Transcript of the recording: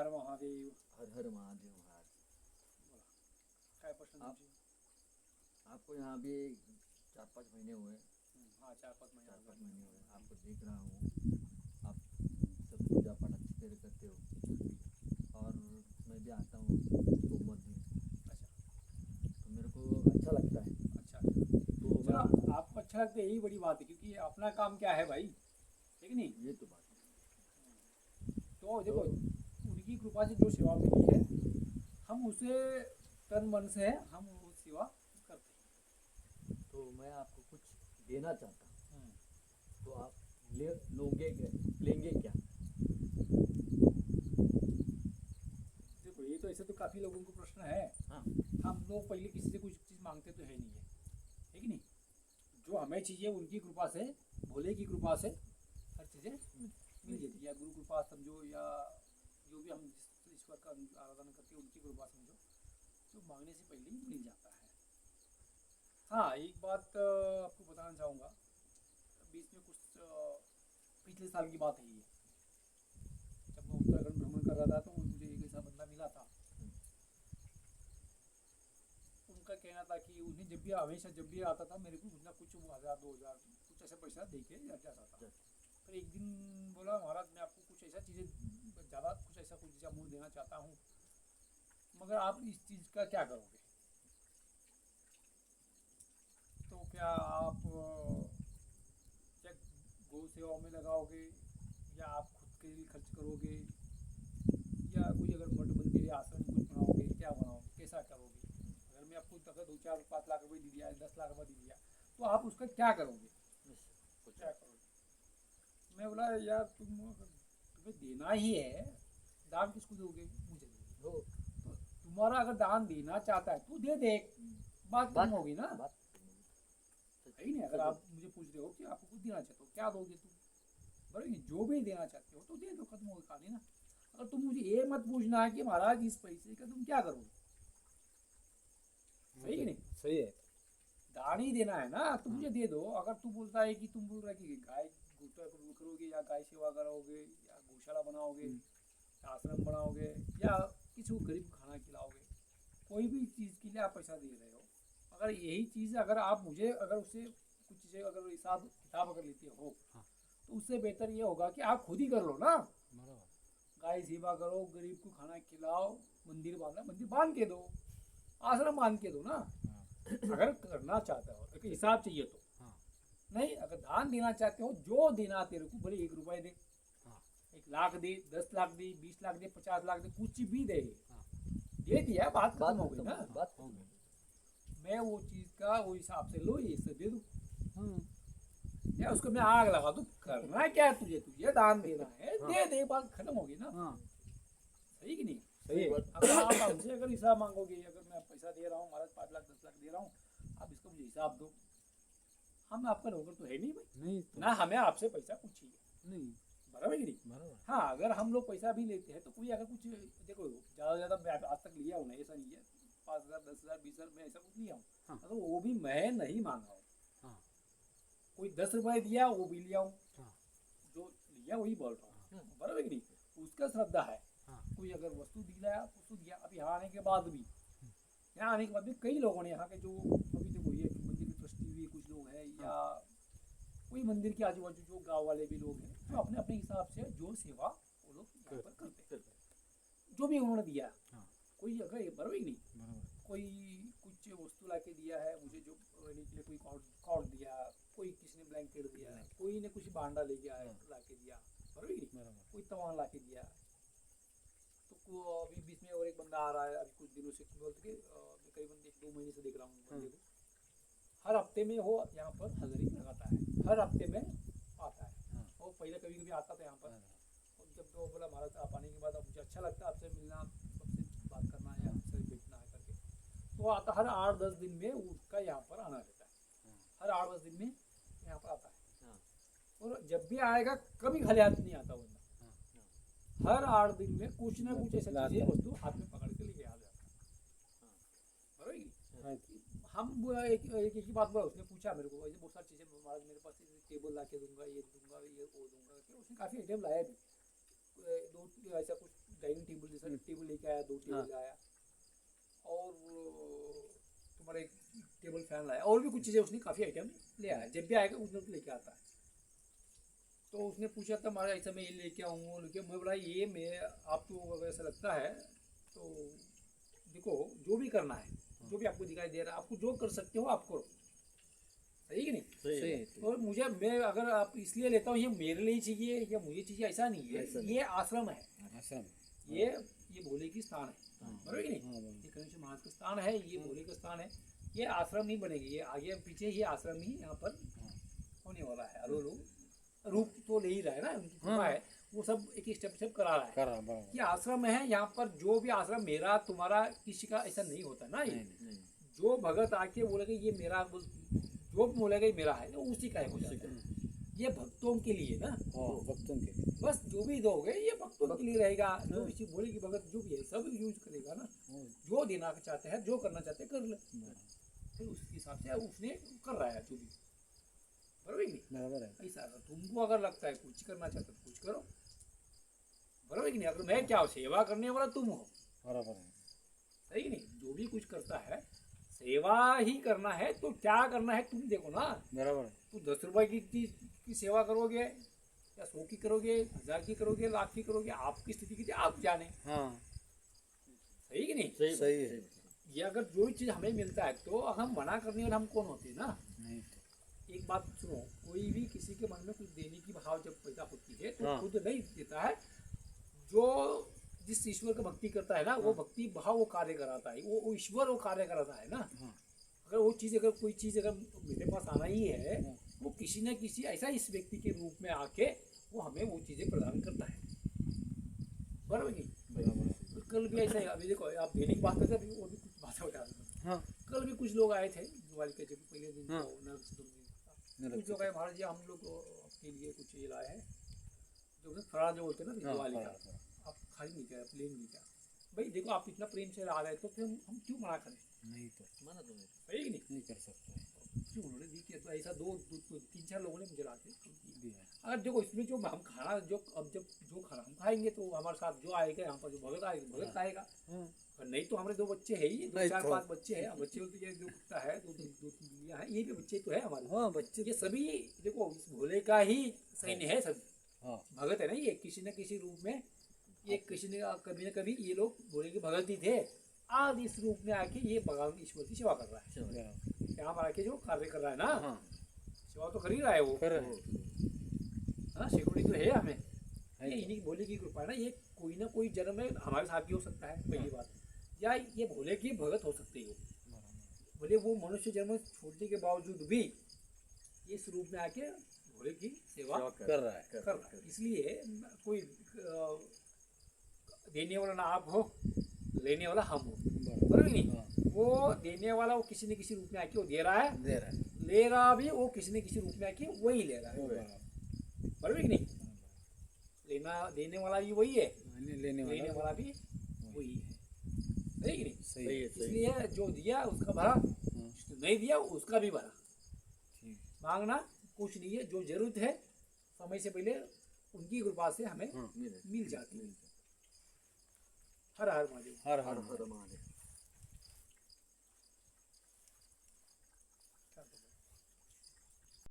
हर महादेव। हर हर महादेव महाराज। काय प्रश्न आप- तुमचे? आपको यहाँ भी 4-5 महीने हुए। हाँ 4-5 महीने 4-5 हो गए। महीने हुए आपको देख रहा हूँ। आप सब पूजा पाठ अच्छी तरह करते हो और मैं भी आता हूँ सोमवार दिन, अच्छा तो मेरे को अच्छा लगता है। अच्छा। तो चलो मैं आपको अच्छा लगता है यही बड़ी बात है, क्योंकि अपना काम क्या है भाई, ठीक नहीं? ये तो बात तो देखो उनकी कृपा से जो सेवा मिली है, हम उसे तन मन से हम वो सेवा करते हैं। है। तो मैं आपको कुछ देना चाहता हूँ, हम्म। तो आप लोगे क्या, लेंगे क्या? देखो ये तो ऐसे तो काफ़ी लोगों को प्रश्न है। हाँ हम लोग पहले किसी से कुछ चीज़ मांगते तो है नहीं है, ठीक नहीं? जो हमें चाहिए उनकी कृपा से, भोले की कृपा से हर चीज़ें मिल जाती है, या गुरु कृपा समझो, या जो भी हम जिस ईश्वर का आराधना करते हैं उनकी कृपा समझो, जो मांगने से पहले ही मिल जाता है। हाँ एक बात आपको बताना चाहूँगा, बीच में कुछ पिछले साल की बात है ये, जब मैं उत्तराखंड भ्रमण कर रहा था तो मुझे एक ऐसा बंदा मिला था। उनका कहना था कि उन्हें जब भी हमेशा जब भी आता था मेरे को कुछ ना कुछ 1000-2000 कुछ ऐसा पैसा दे के जाता था। फिर एक दिन बोला महाराज मैं आपको कुछ ऐसा चीज़ें ज़्यादा कुछ ऐसा कुछ अमूल देना चाहता हूँ, मगर आप इस चीज़ का क्या करोगे? तो क्या आप क्या गौ सेवा में लगाओगे, या आप खुद के लिए खर्च करोगे, या कोई अगर मठ मंदिर या आश्रम कुछ बनाओगे, क्या बनाओगे, कैसा करोगे? अगर मैं आपको अगर 2-4-5 लाख रुपए दे दिया, 10 लाख रुपए दे दिया, तो आप उसका क्या करोगे? क्या करोगे? मैं बोला यार तुम्हें देना ही है, दान किसको दोगे? मुझे दोगे। तो तो तुम्हारा अगर दान देना चाहता है तो दे दे, बात बात खत्म होगी ना, बात है ही नहीं? अगर आप मुझे पूछ रहे हो कि आपको कुछ देना चाहते हो क्या दोगे तुम, बराबर, जो भी देना चाहते हो तो दे दो, खत्म होगी कहानी ना। अगर तुम मुझे ये मत पूछना है कि महाराज इस पैसे का तुम क्या करोगे, सही कि नहीं? सही है। दान ही देना है ना तो मुझे दे दो। अगर तू बोलता है कि तुम बोल रहा है कि गाय करोगे, या गाय सेवा करोगे, या गौशाला बनाओगे, या आश्रम बनाओगे, या किसी को गरीब खाना खिलाओगे, कोई भी चीज़ के लिए आप पैसा दे रहे हो, अगर यही चीज़ अगर आप मुझे अगर उससे कुछ चीज़ें अगर हिसाब किताब अगर लेते हो, हाँ। तो उससे बेहतर ये होगा कि आप खुद ही कर लो ना। बराबर। गाय सेवा करो, गरीब को खाना खिलाओ, मंदिर बांधना मंदिर बांध के दो, आश्रम बांध के दो ना, हाँ। अगर करना चाहते हो, एक हिसाब चाहिए तो। हाँ। नहीं अगर दान देना चाहते हो, जो देना तेरे को, भले 1 रुपए दे, हाँ। 1 लाख दे, 10 लाख दे, 20 लाख दे, 50 लाख दे, कुछ भी दे, हाँ। दे दिया, बात बात खत्म हो गई ना। बात हो गई। मैं वो चीज़ का वो हिसाब से लो, ये सब दे दूँ, हाँ। या उसको मैं आग लगा दूँ, करना क्या है तुझे, तुझे दान देना है हाँ। दे दे, बात खत्म होगी ना। हाँ। सही कि नहीं? सही है। अगर आप हमसे अगर हिसाब मांगोगे, अगर मैं पैसा दे रहा हूँ महाराज 5 लाख 10 लाख दे रहा हूँ, आप इसका मुझे हिसाब दो, हम आपका नौकर तो है नहीं भाई, नहीं तो ना हमें आपसे पैसा कुछ चाहिए, नहीं। बराबर कि नहीं? बराबर। हाँ अगर हम लोग पैसा भी लेते हैं तो कोई अगर कुछ, देखो ज़्यादा से ज़्यादा मैं आज तक लिया हूँ ना, ऐसा नहीं है 5,000 10,000 20,000 मैं ऐसा कुछ लिया हूँ। हाँ। मतलब वो भी मैं नहीं मांगा हूँ, हाँ। कोई 10 रुपए दिया वो भी लिया हूँ, हाँ। जो लिया वही बोल रहा हूँ, हाँ। बराबर कि नहीं? उसका श्रद्धा है। हाँ। कोई अगर वस्तु दिलाया वस्तु दिया, अब यहाँ आने के बाद भी, यहाँ आने के बाद भी कई लोगों ने यहाँ के जो अभी देखो ये मंदिर की ट्रस्टी भी कुछ लोग हैं, या कोई मंदिर के आजू बाजू जो गांव वाले भी लोग हैं, जो अपने अपने हिसाब से जो सेवा वो लोग यहाँ पर करते हैं, जो भी उन्होंने दिया। हाँ। कोई अगर बराबर ही नहीं, बराबर। कोई कुछ वस्तु ला के दिया है मुझे, जो रहने के लिए कोई कॉट दिया, कोई किसी ने ब्लैंकेट दिया, कोई ने कुछ भांडा लेके आया ला के दिया, बराबर ही नहीं, बराबर। कोई तवान ला के दिया। तो अभी बीच में और एक बंदा आ रहा है अभी कुछ दिनों से, बोलते कि मैं करीबन 1-2 महीने से देख रहा हूँ बंदे को, हर हफ्ते में वो यहाँ पर हाजिरी लगाता है, हर हफ्ते में आता है। हाँ। वो पहले कभी कभी आता था यहाँ पर, और जब वो बोला महाराज आप आने के बाद अब मुझे अच्छा लगता है आपसे मिलना, आपसे बात करना है, आपसे बैठना है करके, तो आता हर 8-10 दिन में उसका यहाँ पर आना रहता है, हर 8-10 दिन में यहाँ पर आता है। और जब भी आएगा कभी खाली हाथ नहीं आता बंदा, हर 8 दिन में कुछ ना कुछ ऐसा चीजें वस्तु हाथ में पकड़ के लेके आ जाता है, बराबर ही? हम एक ही बात बोला, उसने पूछा मेरे को ऐसे बहुत सारी चीज़ें महाराज मेरे पास टेबल ला के दूंगा, ये दूंगा, ये वो दूंगा, फिर उसने काफ़ी आइटम लाया भी, 2 ऐसा कुछ डाइनिंग टेबल जैसा टेबल लेके आया, 2 टेबल लाया, और तुम्हारा एक टेबल फैन लाया, और भी कुछ चीज़ें उसने काफ़ी आइटम ले आया। जब भी आएगा उसने लेके आता है। तो उसने पूछा था हमारा ऐसा मैं ये लेके आऊँ, लेके मैं बोला ये मैं आपको अगर ऐसा लगता है तो देखो जो भी करना है, जो भी आपको दिखाई दे रहा है, आपको जो कर सकते हो आप करो, सही कि नहीं? सही और मुझे मैं अगर आप इसलिए लेता हूँ ये मेरे लिए चाहिए या मुझे चाहिए ऐसा नहीं है, ये आश्रम है, ये भोले की स्थान है, बराबर कि नहीं? ये गणेश महाराज का स्थान है, ये भोले का स्थान है, ये आश्रम नहीं बनेगी, ये आगे पीछे ये आश्रम ही यहाँ पर होने वाला है। अरो रूप तो ले ही रहा है ना, उनकी कृपा है, वो सब एक स्टेप स्टेप करा रहा है। ये आश्रम है, यहाँ पर जो भी आश्रम मेरा तुम्हारा किसी का ऐसा नहीं होता ना। ये जो भगत आके बोलेगा ये मेरा, जो बोलेगा ये मेरा है, वो उसी का हो जाता है। ये भक्तों के लिए ना, भक्तों के बस जो भी दोगे ये भक्तों के लिए रहेगा। जो भी बोले कि भगत जो भी है सब यूज करेगा ना, जो देना चाहते हैं, जो करना चाहते हैं कर ले, फिर उसके हिसाब से उसने कर रहा है जो भी, बराबर कि नहीं? बराबर है। ऐसा तुमको अगर लगता है कुछ करना चाहते हो कुछ करो, बराबर कि नहीं? अगर मैं क्या सेवा करने वाला तुम हो, बराबर है। सही नहीं? जो भी कुछ करता है सेवा ही करना है, तो क्या करना है तुम देखो ना। बराबर है। तो 10 रुपए की सेवा करोगे या 100 की करोगे, 1000 की करोगे, लाख की करोगे, आपकी स्थिति की आप जाने, हाँ सही कि नहीं? सही है। ये अगर जो चीज हमें मिलता है तो हम मना करने वाले हम कौन होते हैं ना। नहीं तो एक बात सुनो, कोई भी किसी के मन में कुछ देने की भाव जब पैदा होती है तो हाँ। खुद नहीं देता है। जो जिस ईश्वर का भक्ति करता है ना, वो भक्ति भाव वो कार्य कराता है, वो ईश्वर वो कार्य कराता है ना। हाँ। अगर वो चीज़, अगर कोई चीज़ अगर मेरे पास आना ही है, वो किसी न किसी ऐसा इस व्यक्ति के रूप में आके वो हमें वो चीज़ें प्रदान करता है, बराबर नहीं? बराबर है। तो कल भी ऐसा ही, अभी देखो आप देने की बात करते हैं, और भी कुछ बातें बता रहे हैं। हाँ कल भी कुछ लोग आए थे दिवाली के जब पहले दिन, हाँ। तो नरक चतुर्थी कुछ लोग आए, महाराज जी हम लोग आपके लिए कुछ ये लाए हैं, जो फरार जो बोलते हैं ना दिवाली का, आप खाली नहीं क्या, प्लेन नहीं क्या। भाई देखो आप इतना प्रेम से ला रहे हैं तो फिर हम क्यों मना करें? नहीं तो माना तो है। सही कि नहीं? नहीं कर सकते। क्यों उन्होंने दी कि, तो ऐसा 3-4 लोगों ने मुझे ला के दिया है। अगर देखो इसमें जो हम खाना, जो अब जब जो खाना हम खाएंगे तो हमारे साथ जो आएगा यहाँ पर, जो भगत आएगा भगत खाएगा, हाँ और नहीं तो हमारे 2 बच्चे हैं ही, 2-4-5 बच्चे हैं, बच्चे तो ये जो कुत्ता है, 2-3 बिल्लियाँ हैं, ये भी बच्चे तो है हमारे। हाँ बच्चे ये सभी देखो इस भोले का ही सैन्य है, सब हाँ भगत है ना, ये किसी न किसी रूप में, ये किसी ने कभी न कभी ये लोग भोले के भगत ही थे। आज इस रूप में आके ये भगवान ईश्वर की सेवा कर रहा है, बराबर। यहाँ पर आके जो कार्य कर रहा है ना, हाँ सेवा तो कर ही रहा है वो। कर रहे हैं। हाँ सिक्योरिटी तो है हमें, है ये तो। इन्हीं भोले की कृपा है ना। ये कोई ना कोई जन्म में हमारे साथ भी हो सकता है पहली बात, या ये भोले की भगत हो सकती है, भले वो मनुष्य जन्म छोड़ने के बावजूद भी इस रूप में आके भोले की सेवा कर रहा है। कर रहा है। इसलिए कोई देने वाला ना आप हो, लेने वाला हम हो, बराबर नहीं? हाँ वो देने वाला वो किसी न किसी रूप में आके वो दे रहा है, दे रहा है। ले रहा भी वो किसी न किसी रूप में आके वही ले रहा है, वो बराबर। बराबर कि नहीं? लेना देने वाला भी वही है, लेने लेने वाला वाला भी वही है, सही कि नहीं? सही है। इसलिए जो दिया उसका भरा, जो नहीं दिया उसका भी भरा। ठीक। मांगना कुछ नहीं है, जो जरूरत है समय से पहले उनकी कृपा से हमें हाँ मिल जाती है। हर हर महादेव। हर हर हर महादेव।